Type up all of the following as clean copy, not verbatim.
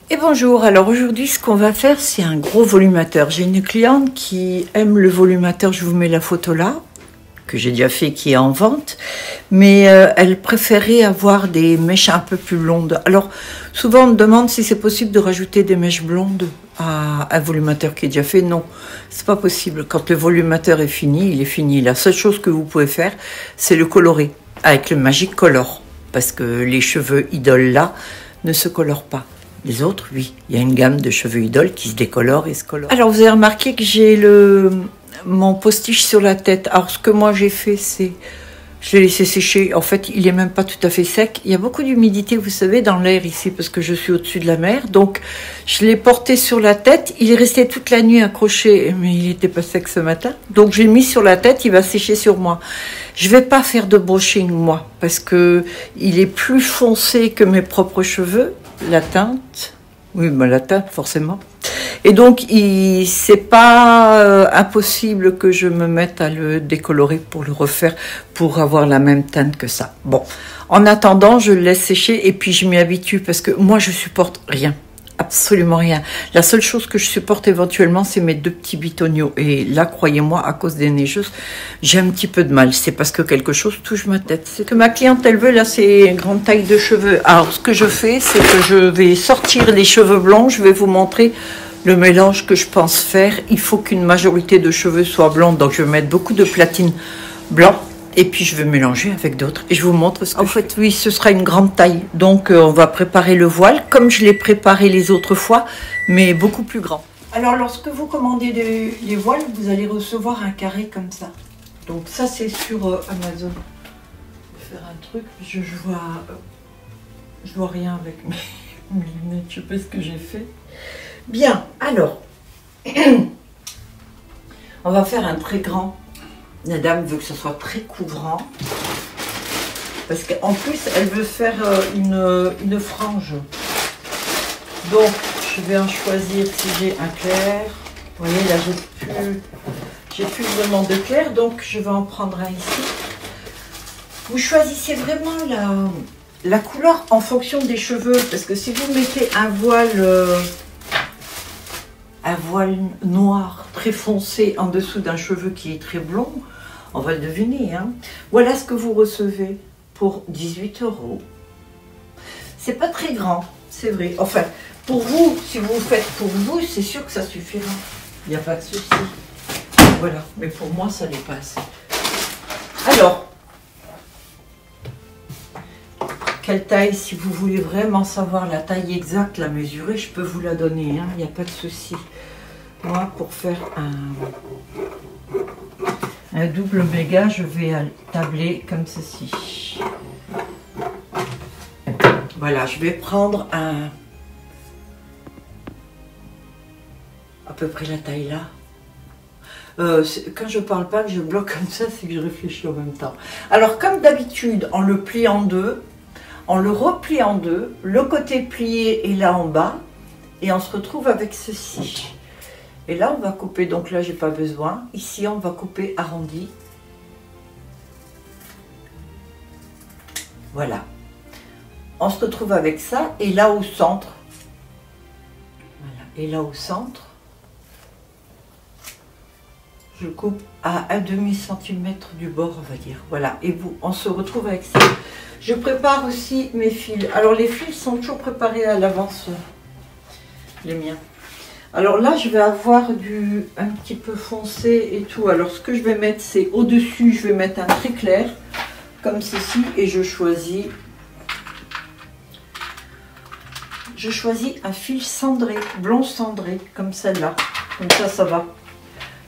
Et bonjour, alors aujourd'hui ce qu'on va faire c'est un gros volumateur. J'ai une cliente qui aime le volumateur, je vous mets la photo là, que j'ai déjà fait, qui est en vente, mais elle préférait avoir des mèches un peu plus blondes. Alors souvent on me demande si c'est possible de rajouter des mèches blondes à un volumateur qui est déjà fait. Non, c'est pas possible. Quand le volumateur est fini, il est fini. La seule chose que vous pouvez faire c'est le colorer avec le Magic Color, parce que les cheveux idoles là ne se colorent pas. Les autres, oui, il y a une gamme de cheveux idoles qui se décolorent et se colorent. Alors, vous avez remarqué que j'ai mon postiche sur la tête. Alors, ce que moi j'ai fait, c'est... Je l'ai laissé sécher. En fait, il est même pas tout à fait sec. Il y a beaucoup d'humidité, vous savez, dans l'air ici, parce que je suis au-dessus de la mer. Donc, je l'ai porté sur la tête. Il est resté toute la nuit accroché, mais il n'était pas sec ce matin. Donc, j'ai mis sur la tête. Il va sécher sur moi. Je vais pas faire de brushing, moi, parce que il est plus foncé que mes propres cheveux. La teinte, oui, ben la teinte forcément. Et donc, c'est pas impossible que je me mette à le décolorer pour le refaire, pour avoir la même teinte que ça. Bon, en attendant, je le laisse sécher et puis je m'y habitue parce que moi, je supporte rien. Absolument rien. La seule chose que je supporte éventuellement, c'est mes deux petits bitonio. Et là, croyez-moi, à cause des neigeuses, j'ai un petit peu de mal. C'est parce que quelque chose touche ma tête. C'est que ma cliente, elle veut, là, c'est une grande taille de cheveux. Alors, ce que je fais, c'est que je vais sortir les cheveux blancs. Je vais vous montrer le mélange que je pense faire. Il faut qu'une majorité de cheveux soient blancs. Donc, je vais mettre beaucoup de platine blanc. Et puis je vais mélanger avec d'autres. Et je vous montre ce que en fait, oui, ce sera une grande taille. Donc on va préparer le voile comme je l'ai préparé les autres fois, mais beaucoup plus grand. Alors lorsque vous commandez les voiles, vous allez recevoir un carré comme ça. Donc ça c'est sur Amazon. Je vais faire un truc, je vois rien avec mes lunettes, je sais pas ce que j'ai fait. Bien, alors, on va faire un très grand. La dame veut que ce soit très couvrant. Parce qu'en plus, elle veut faire une frange. Donc, je vais en choisir si j'ai un clair. Vous voyez, là, j'ai plus vraiment de clair. Donc, je vais en prendre un ici. Vous choisissez vraiment la couleur en fonction des cheveux. Parce que si vous mettez un voile noir très foncé en dessous d'un cheveu qui est très blond, on va le deviner, hein. Voilà ce que vous recevez pour 18 €. C'est pas très grand, c'est vrai. Enfin, pour vous, si vous faites pour vous, c'est sûr que ça suffira. Il n'y a pas de souci. Voilà, mais pour moi, ça n'est pas assez. Alors, quelle taille, si vous voulez vraiment savoir la taille exacte, la mesurer, je peux vous la donner, hein. Il n'y a pas de souci. Moi, pour faire un double méga, je vais tabler comme ceci. Voilà, je vais prendre à peu près la taille là. Quand je parle pas, que je bloque comme ça, c'est que je réfléchis en même temps. Alors, comme d'habitude, on le plie en deux, on le replie en deux, le côté plié est là en bas, et on se retrouve avec ceci. Et là, on va couper, donc là, j'ai pas besoin. Ici, on va couper arrondi. Voilà. On se retrouve avec ça. Et là, au centre. Voilà. Et là, au centre, je coupe à 1/2 centimètre du bord, on va dire. Voilà. Et vous, on se retrouve avec ça. Je prépare aussi mes fils. Alors, les fils sont toujours préparés à l'avance. Les miens. Alors là, je vais avoir un petit peu foncé et tout. Alors ce que je vais mettre, c'est au-dessus, je vais mettre un très clair, comme ceci, et je choisis un fil cendré, blond cendré, comme celle-là. Comme ça va.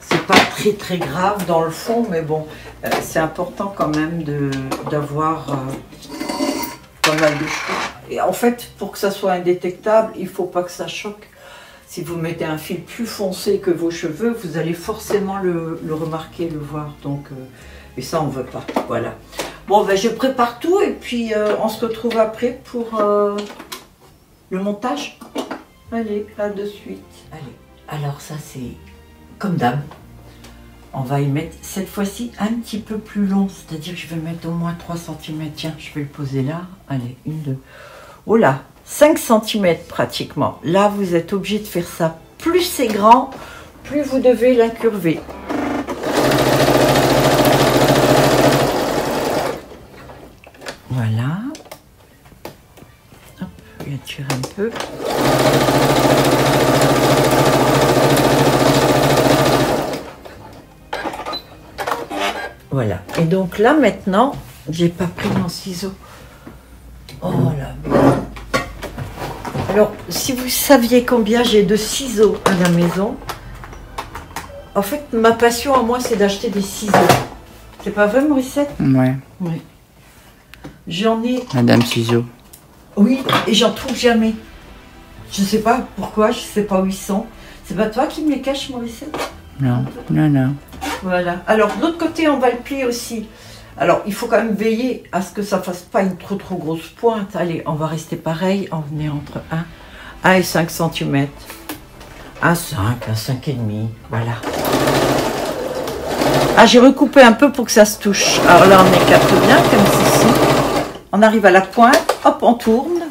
C'est pas très très grave dans le fond, mais bon, c'est important quand même d'avoir pas mal de cheveux. Et en fait, pour que ça soit indétectable, il ne faut pas que ça choque. Si vous mettez un fil plus foncé que vos cheveux, vous allez forcément le remarquer, le voir. Donc, et ça, on ne veut pas. Voilà. Bon, ben, je prépare tout et puis on se retrouve après pour le montage. Allez, à de suite. Allez. Alors ça, c'est comme d'hab. On va y mettre cette fois-ci un petit peu plus long. C'est-à-dire que je vais mettre au moins 3 cm. Tiens, je vais le poser là. Allez, 1, 2. Oh là, 5 cm pratiquement. Là, vous êtes obligé de faire ça. Plus c'est grand, plus vous devez l'incurver. Voilà. Hop, je vais tirer un peu. Voilà. Et donc là, maintenant, j'ai pas pris mon ciseau. Oh là. Alors, si vous saviez combien j'ai de ciseaux à la maison, en fait, ma passion à moi, c'est d'acheter des ciseaux. C'est pas vrai, Morissette? Ouais. Oui. J'en ai... Madame Ciseaux. Oui, et j'en trouve jamais. Je sais pas pourquoi, je sais pas où ils sont. C'est pas toi qui me les caches, Morissette? Non, non, non. Voilà. Alors, de l'autre côté, on va le plier aussi. Alors, il faut quand même veiller à ce que ça fasse pas une trop grosse pointe. Allez, on va rester pareil. On est entre 1 et 5 cm. 1, 5, 1, 5 et demi. Voilà. Ah, j'ai recoupé un peu pour que ça se touche. Alors là, on écarte bien, comme ceci. On arrive à la pointe. Hop, on tourne.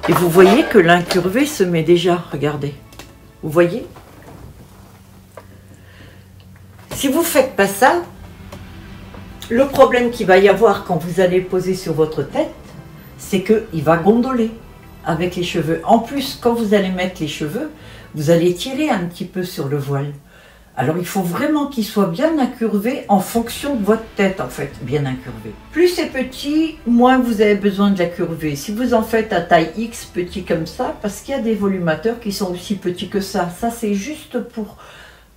Et vous voyez que l'incurvé se met déjà, regardez. Vous voyez? Si vous ne faites pas ça, le problème qu'il va y avoir quand vous allez le poser sur votre tête, c'est qu'il va gondoler avec les cheveux. En plus, quand vous allez mettre les cheveux, vous allez tirer un petit peu sur le voile. Alors il faut vraiment qu'il soit bien incurvé en fonction de votre tête, en fait, bien incurvé. Plus c'est petit, moins vous avez besoin de la curver. Si vous en faites à taille X, petit comme ça, parce qu'il y a des volumateurs qui sont aussi petits que ça. Ça, c'est juste pour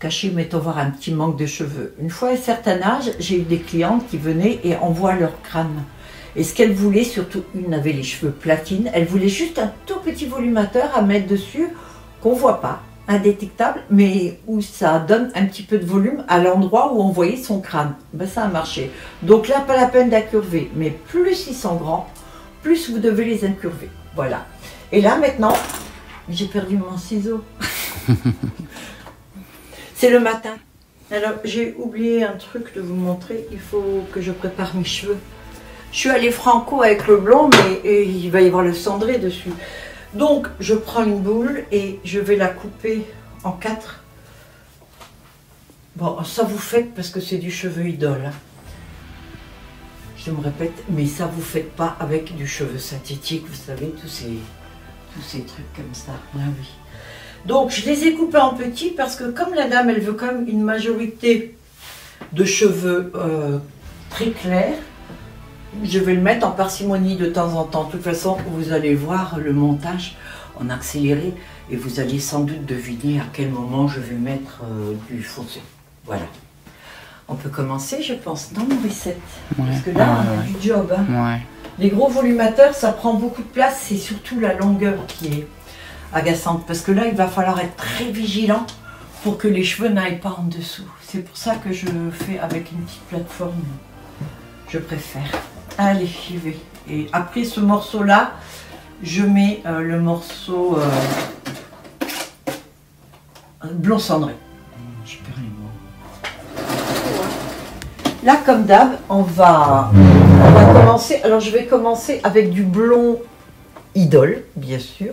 cacher, mettons voir, un petit manque de cheveux. Une fois à un certain âge, j'ai eu des clientes qui venaient et on voit leur crâne. Et ce qu'elle voulait, surtout une avait les cheveux platines, elle voulait juste un tout petit volumateur à mettre dessus, qu'on ne voit pas, indétectable, mais où ça donne un petit peu de volume à l'endroit où on voyait son crâne. Ben, ça a marché. Donc là, pas la peine d'incurver, mais plus ils sont grands, plus vous devez les incurver. Voilà. Et là, maintenant, j'ai perdu mon ciseau. C'est le matin. Alors, j'ai oublié un truc de vous montrer. Il faut que je prépare mes cheveux. Je suis allée franco avec le blond, mais il va y avoir le cendré dessus. Donc, je prends une boule et je vais la couper en 4. Bon, ça vous faites parce que c'est du cheveu idole. Hein. Je me répète, mais ça vous faites pas avec du cheveu synthétique, vous savez, tous ces trucs comme ça. Ah oui. Donc, je les ai coupés en petits parce que comme la dame, elle veut quand même une majorité de cheveux très clairs, je vais le mettre en parcimonie de temps en temps. De toute façon, vous allez voir le montage en accéléré et vous allez sans doute deviner à quel moment je vais mettre du foncé. Voilà. On peut commencer, je pense, dans Morissette. Ouais. Parce que là, on a du job. Hein. Ouais. Les gros volumateurs, ça prend beaucoup de place. C'est surtout la longueur qui est agaçante. Parce que là, il va falloir être très vigilant pour que les cheveux n'aillent pas en dessous. C'est pour ça que je fais avec une petite plateforme. Je préfère. Allez, j'y vais. Et après ce morceau-là, je mets le morceau blond cendré. Je perds les mots. Là, comme d'hab, on va commencer. Alors, je vais commencer avec du blond idole, bien sûr.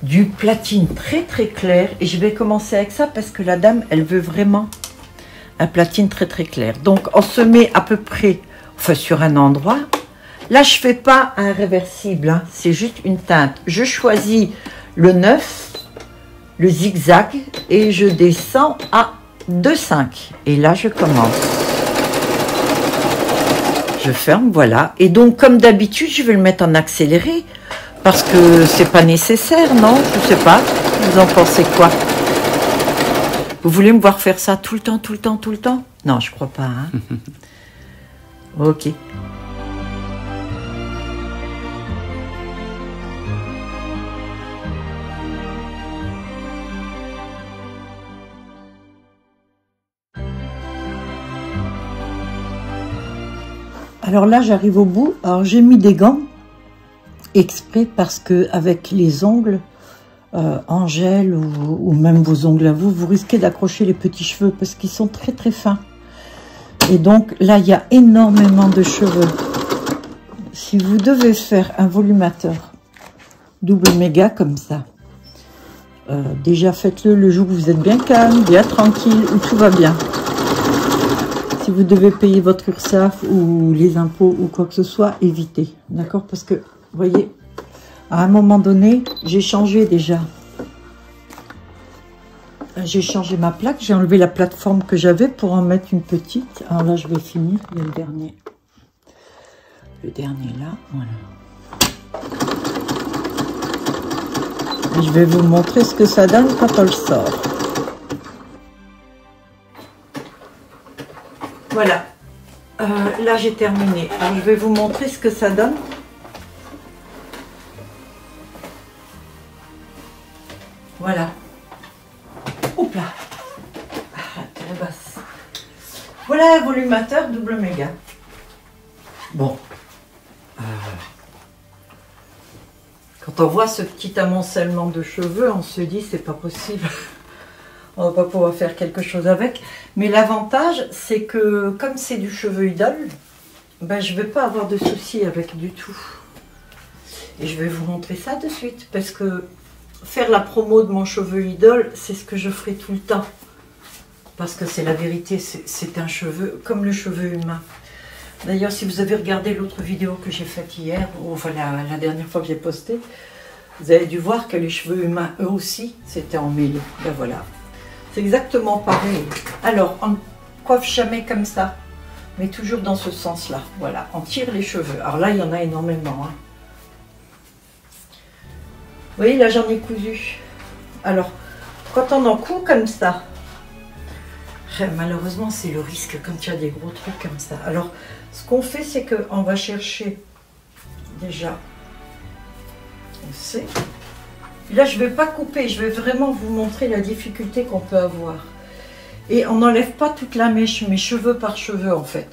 Du platine très clair. Et je vais commencer avec ça parce que la dame, elle veut vraiment un platine très clair. Donc, on se met à peu près... Enfin, sur un endroit. Là, je ne fais pas un réversible, hein, c'est juste une teinte. Je choisis le 9, le zigzag, et je descends à 2,5. Et là, je commence. Je ferme, voilà. Et donc, comme d'habitude, je vais le mettre en accéléré, parce que c'est pas nécessaire, non? Je ne sais pas. Vous en pensez quoi? Vous voulez me voir faire ça tout le temps, tout le temps, tout le temps? Non, je crois pas, hein. Ok. Alors là, j'arrive au bout. Alors j'ai mis des gants exprès parce que avec les ongles en gel ou même vos ongles à vous, vous risquez d'accrocher les petits cheveux parce qu'ils sont très fins. Et donc là, il y a énormément de cheveux. Si vous devez faire un volumateur double méga comme ça, déjà faites-le le jour où vous êtes bien calme, bien tranquille, où tout va bien. Si vous devez payer votre URSSAF ou les impôts ou quoi que ce soit, évitez. D'accord? Parce que, vous voyez, à un moment donné, j'ai changé déjà. J'ai changé ma plaque, j'ai enlevé la plateforme que j'avais pour en mettre une petite. Alors là, je vais finir. Il y a le dernier. Le dernier là, voilà. Et je vais vous montrer ce que ça donne quand on le sort. Voilà. Là, j'ai terminé. Alors, je vais vous montrer ce que ça donne. Voilà. Oups là. Très basse. Voilà un volumateur double méga. Bon. Quand on voit ce petit amoncellement de cheveux, on se dit c'est pas possible. On va pas pouvoir faire quelque chose avec. Mais l'avantage, c'est que comme c'est du cheveu idole, ben, je vais pas avoir de soucis avec du tout. Et je vais vous montrer ça de suite. Parce que faire la promo de mon cheveu idole, c'est ce que je ferai tout le temps. Parce que c'est la vérité, c'est un cheveu comme le cheveu humain. D'ailleurs, si vous avez regardé l'autre vidéo que j'ai faite hier, ou enfin la dernière fois que j'ai posté, vous avez dû voir que les cheveux humains, eux aussi, c'était en mille. Ben voilà. C'est exactement pareil. Alors, on ne coiffe jamais comme ça, mais toujours dans ce sens-là. Voilà, on tire les cheveux. Alors là, il y en a énormément. Hein. Vous voyez, là, j'en ai cousu. Alors, quand on en coud comme ça, malheureusement, c'est le risque quand il y a des gros trucs comme ça. Alors, ce qu'on fait, c'est qu'on va chercher déjà, on sait. Là, je ne vais pas couper, je vais vraiment vous montrer la difficulté qu'on peut avoir. Et on n'enlève pas toute la mèche, mais cheveu par cheveu en fait.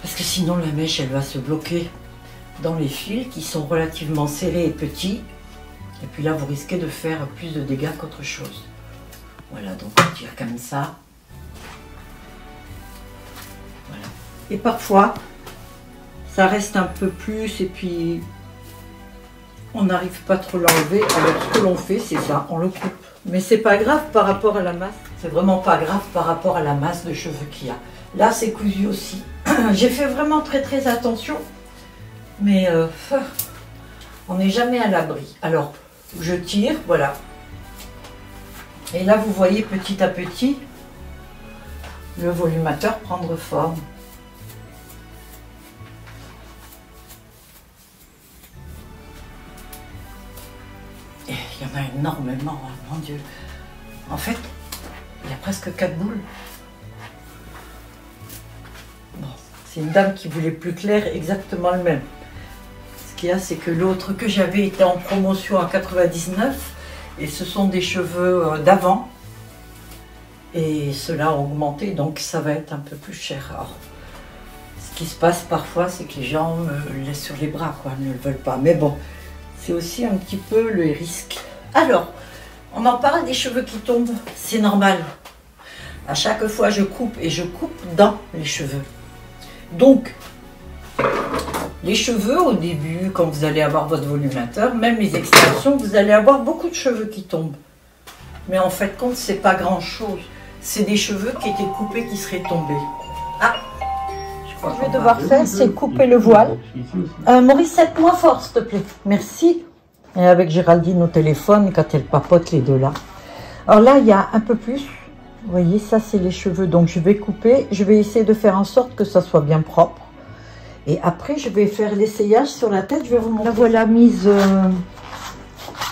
Parce que sinon, la mèche, elle va se bloquer dans les fils qui sont relativement serrés et petits. Et puis là, vous risquez de faire plus de dégâts qu'autre chose. Voilà, donc on tire comme ça. Voilà. Et parfois, ça reste un peu plus et puis on n'arrive pas trop l'enlever. Alors ce que l'on fait, c'est ça, on le coupe. Mais c'est pas grave par rapport à la masse. C'est vraiment pas grave par rapport à la masse de cheveux qu'il y a. Là, c'est cousu aussi. J'ai fait vraiment très attention. Mais on n'est jamais à l'abri. Alors, je tire, voilà. Et là, vous voyez petit à petit le volumateur prendre forme. Et il y en a énormément, hein, mon Dieu. En fait, il y a presque 4 boules. Bon, c'est une dame qui voulait plus clair, exactement le même. Ce qu'il y a, c'est que l'autre que j'avais était en promotion à 99. Et ce sont des cheveux d'avant. Et cela a augmenté, donc ça va être un peu plus cher. Alors, ce qui se passe parfois, c'est que les gens me laissent sur les bras, quoi, ne le veulent pas. Mais bon, c'est aussi un petit peu le risque. Alors, on en parle des cheveux qui tombent, c'est normal. À chaque fois, je coupe et je coupe dans les cheveux. Donc, les cheveux, au début, quand vous allez avoir votre volumateur, même les extensions, vous allez avoir beaucoup de cheveux qui tombent. Mais en fait, compte, c'est pas grand-chose. C'est des cheveux qui étaient coupés, qui seraient tombés. Ah, je crois que je vais devoir faire, c'est couper le voile. Maurice, aide-moi fort, s'il te plaît. Merci. Et avec Géraldine au téléphone, quand elle papote les deux là. Alors là, il y a un peu plus. Vous voyez, ça, c'est les cheveux. Donc, je vais couper. Je vais essayer de faire en sorte que ça soit bien propre. Et après, je vais faire l'essayage sur la tête. Je vais vous montrer. La voilà mise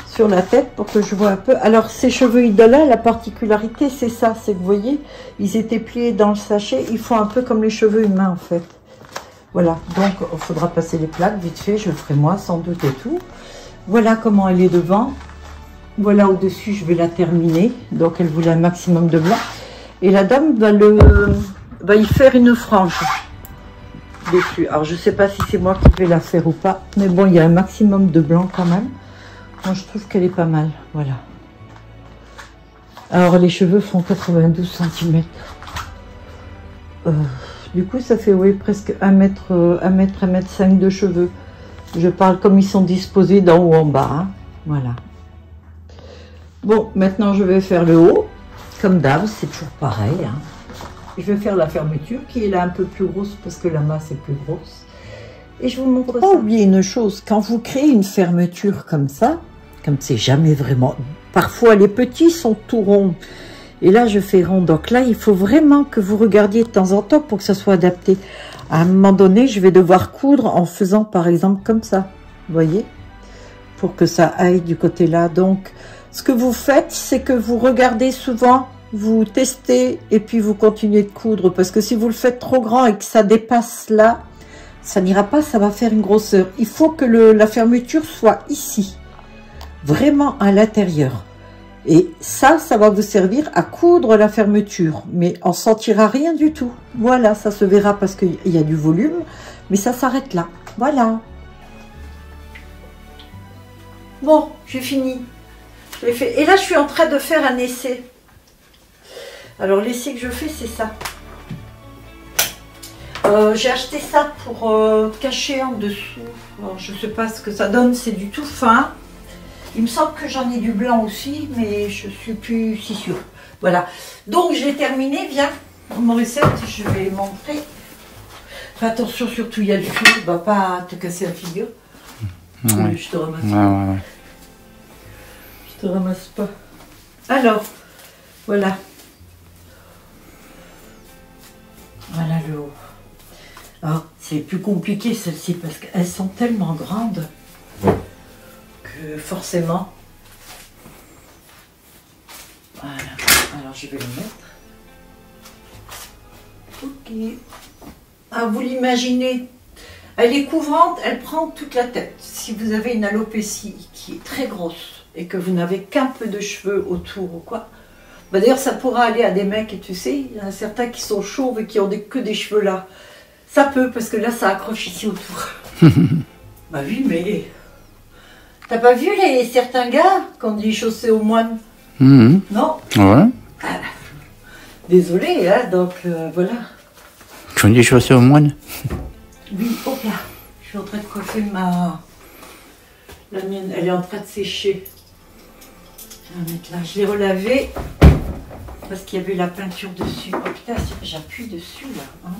sur la tête pour que je vois un peu. Alors, ces cheveux idoles, la particularité, c'est ça. C'est que vous voyez, ils étaient pliés dans le sachet. Ils font un peu comme les cheveux humains, en fait. Voilà. Donc, il faudra passer les plaques vite fait. Je le ferai moi, sans doute et tout. Voilà comment elle est devant. Voilà au-dessus, je vais la terminer. Donc, elle voulait un maximum de blanc. Et la dame va y faire une frange dessus. Alors, je ne sais pas si c'est moi qui vais la faire ou pas. Mais bon, il y a un maximum de blanc quand même. Moi, je trouve qu'elle est pas mal. Voilà. Alors, les cheveux font 92 cm. Du coup, ça fait oui, presque 1 mètre, 1 mètre 5 de cheveux. Je parle comme ils sont disposés d'en haut en bas. Hein. Voilà. Bon, maintenant je vais faire le haut. Comme d'hab, c'est toujours pareil. Hein. Je vais faire la fermeture qui est là un peu plus grosse parce que la masse est plus grosse. Et je vous montre ça. Pas oublier une chose, quand vous créez une fermeture comme ça, comme c'est jamais vraiment... Parfois les petits sont tout ronds. Et là je fais rond. Donc là il faut vraiment que vous regardiez de temps en temps pour que ça soit adapté. À un moment donné, je vais devoir coudre en faisant par exemple comme ça. Vous voyez? Pour que ça aille du côté là. Donc ce que vous faites, c'est que vous regardez souvent, vous testez et puis vous continuez de coudre. Parce que si vous le faites trop grand et que ça dépasse là, ça n'ira pas, ça va faire une grosseur. Il faut que la fermeture soit ici, vraiment à l'intérieur. Et ça va vous servir à coudre la fermeture. Mais on ne sentira rien du tout. Voilà, ça se verra parce qu'il y a du volume. Mais ça s'arrête là. Voilà. Bon, j'ai fini. Et là, je suis en train de faire un essai. Alors, l'essai que je fais, c'est ça. J'ai acheté ça pour cacher en dessous. Alors, je ne sais pas ce que ça donne, c'est du tout fin. Il me semble que j'en ai du blanc aussi, mais je ne suis plus si sûre. Voilà. Donc, j'ai terminé. Viens, Morissette, je vais montrer. Fais attention, surtout, il y a le fil. Il ne va pas te casser la figure. Ouais. Je te ramasse. Ouais. Je te ramasse pas. Alors, voilà. Voilà le haut. Alors, c'est plus compliqué celle-ci parce qu'elles sont tellement grandes que forcément. Voilà. Alors, je vais le mettre. Ok. Ah, vous l'imaginez. Elle est couvrante, elle prend toute la tête. Si vous avez une alopécie qui est très grosse et que vous n'avez qu'un peu de cheveux autour ou quoi, bah d'ailleurs ça pourra aller à des mecs, et tu sais, il y en a certains qui sont chauves et qui ont que des cheveux là. Ça peut, parce que là ça accroche ici autour. Bah oui, mais t'as pas vu certains gars qui ont des chaussées aux moines? Non? Ouais. Ah, désolé, hein, donc voilà. Tu as des chaussures aux moines? Oui, hop là, je suis en train de coiffer la mienne, elle est en train de sécher. Je vais la mettre là, je l'ai relavée parce qu'il y avait la peinture dessus. Oh putain, j'appuie dessus là. Hein.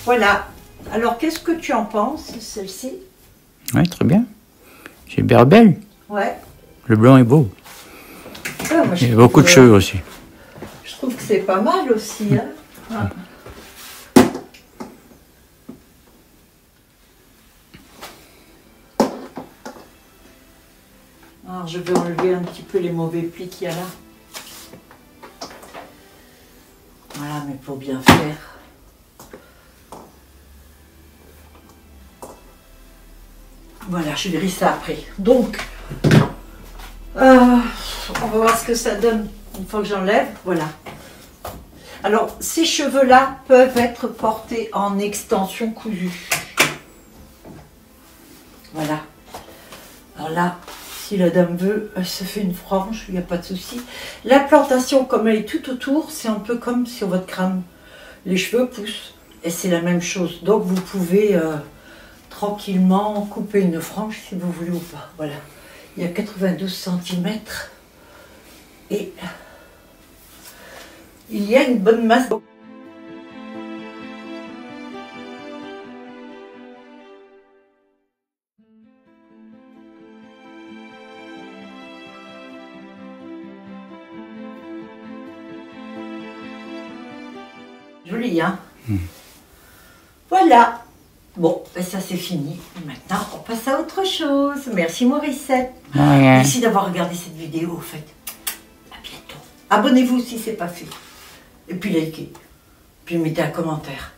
Voilà, alors qu'est-ce que tu en penses, celle-ci? Ouais, très bien. C'est bien belle. Ouais. Le blanc est beau. Ah, moi, il y a beaucoup de cheveux aussi. Je trouve que c'est pas mal aussi. Hein. Ah. Alors, je vais enlever un petit peu les mauvais plis qu'il y a là. Voilà, mais pour bien faire. Voilà, je verrai ça après. Donc, on va voir ce que ça donne une fois que j'enlève. Voilà. Alors, ces cheveux-là peuvent être portés en extension cousue. Voilà. Alors là, si la dame veut, elle se fait une frange, il n'y a pas de souci. La plantation, comme elle est tout autour, c'est un peu comme sur votre crâne. Les cheveux poussent et c'est la même chose. Donc vous pouvez tranquillement couper une frange si vous voulez ou pas. Voilà. Il y a 92 cm et il y a une bonne masse. Joli, hein? Voilà. Bon, ben ça c'est fini. Maintenant, on passe à autre chose. Merci Morissette. Merci d'avoir regardé cette vidéo, en fait. À bientôt. Abonnez-vous si ce n'est pas fait. Et puis likez. Puis mettez un commentaire.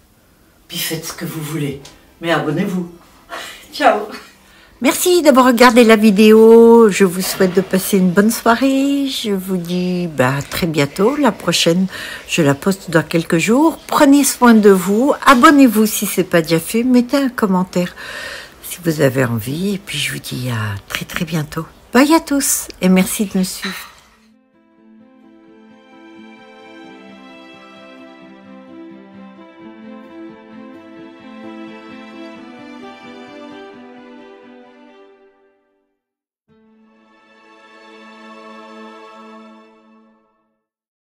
Puis faites ce que vous voulez. Mais abonnez-vous. Ciao. Merci d'avoir regardé la vidéo. Je vous souhaite de passer une bonne soirée. Je vous dis à très bientôt. La prochaine, je la poste dans quelques jours. Prenez soin de vous. Abonnez-vous si ce n'est pas déjà fait. Mettez un commentaire si vous avez envie. Et puis je vous dis à très bientôt. Bye à tous et merci de me suivre.